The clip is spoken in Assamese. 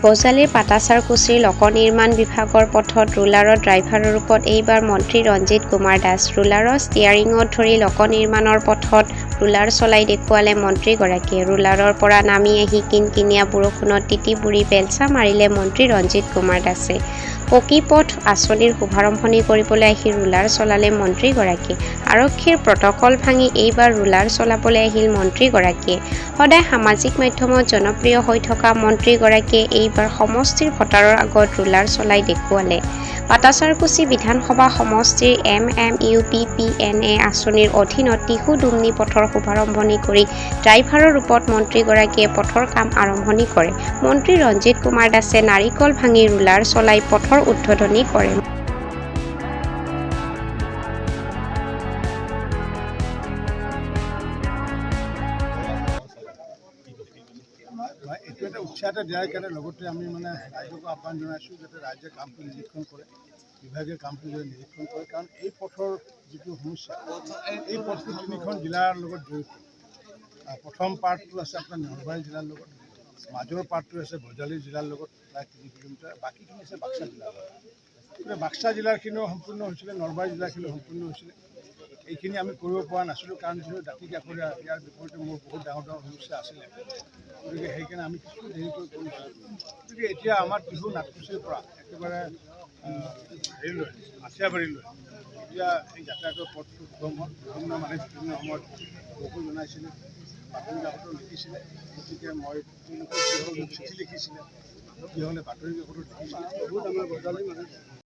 বজালীৰ পাটাচাৰকুছিৰ লোকনিৰ্মাণ বিভাগৰ পথত ৰুলাৰৰ ড্ৰাইভাৰৰ ৰূপত এইবাৰ মন্ত্ৰী ৰঞ্জিত কুমাৰ দাস। ৰুলাৰৰ ষ্টিয়াৰিঙত ধৰি লোকনিৰ্মাণৰ পথত ৰুলাৰ চলাই দেখুৱালে মন্ত্ৰীগৰাকীয়ে। ৰুলাৰৰ পৰা নামি আহি কিনকিনীয়া বৰষুণত তিতি বুৰি বেলচা মাৰিলে মন্ত্ৰী ৰঞ্জিত কুমাৰ দাসে। পকী পথ আঁচনিৰ শুভাৰম্ভণি কৰিবলৈ আহি ৰুলাৰ চলালে মন্ত্ৰীগৰাকীয়ে। আৰক্ষীৰ প্ৰটকল ভাঙি এইবাৰ ৰুলাৰ চলাবলৈ আহিল মন্ত্ৰীগৰাকীয়ে। সদায় সামাজিক মাধ্যমত জনপ্ৰিয় হৈ থকা মন্ত্ৰীগৰাকীয়ে এইবাৰ সমষ্টিৰ ভোটাৰৰ আগত ৰুলাৰ চলাই দেখুৱালে। পাটাচাৰকুছি বিধানসভা সমষ্টিৰ MMUPPNA আঁচনিৰ অধীনত টিহু-ডুমনি পথৰ শুভাৰম্ভণি কৰি ড্ৰাইভাৰৰ ৰূপত মন্ত্ৰীগৰাকীয়ে পথৰ কাম আৰম্ভণি কৰে। মন্ত্ৰী ৰঞ্জিত কুমাৰ দাসে নাৰিকল ভাঙি ৰুলাৰ চলাই পথৰ উদ্বোধনী কৰে। এইটো এটা উৎসাহ এটা দিয়াৰ কাৰণে লগতে আমি ৰাইজকো আহ্বান জনাইছোঁ যাতে ৰাইজে কামটো নিৰীক্ষণ কৰে, বিভাগে কামটো যদি নিৰীক্ষণ কৰে, কাৰণ এই পথৰ যিটো সমস্যা, এই পথটো 3খন জিলাৰ লগত জড়িত। প্ৰথম পাৰ্টটো আছে আপোনাৰ নলবাৰী জিলাৰ লগত, মাজৰ পাৰ্টটো আছে বজালী জিলাৰ লগত প্ৰায় 3 কিলোমিটাৰ, বাকীখিনি আছে বাক্সা জিলাৰ লগত। গতিকে বাক্সা জিলাৰখিনিও সম্পূৰ্ণ হৈছিলে, নলবাৰী জিলাখিনিও সম্পূৰ্ণ হৈছিলে। এইখিনি আমি কৰিব পৰা নাছিলোঁ, কাৰণ যিহেতু দাঁতি কাষৰীয়া, ইয়াৰ বিপৰীতে মোৰ বহুত ডাঙৰ ডাঙৰ সমস্যা আছিলে। গতিকে সেইকাৰণে আমি কিছু দেৰিকৈ কৰিছোঁ। গতিকে এতিয়া আমাৰ টিহু নাটকুছিৰ পৰা একেবাৰে হেৰিলৈ আঠিয়াবাৰীলৈ এতিয়া এই যাতায়াতৰ পথটো সুগম হ'ল। বিভিন্ন মানুহে বিভিন্ন সময়ত বকুল জনাইছিলে, বাতৰি কাকতো লিখিছিলে। গতিকে মই তেওঁলোকে কি হ'ল মোক চিঠি লিখিছিলে, কি হ'লে বাতৰি কাকতো লিখিছিলে। বহুত আমাৰ বজালী মানুহ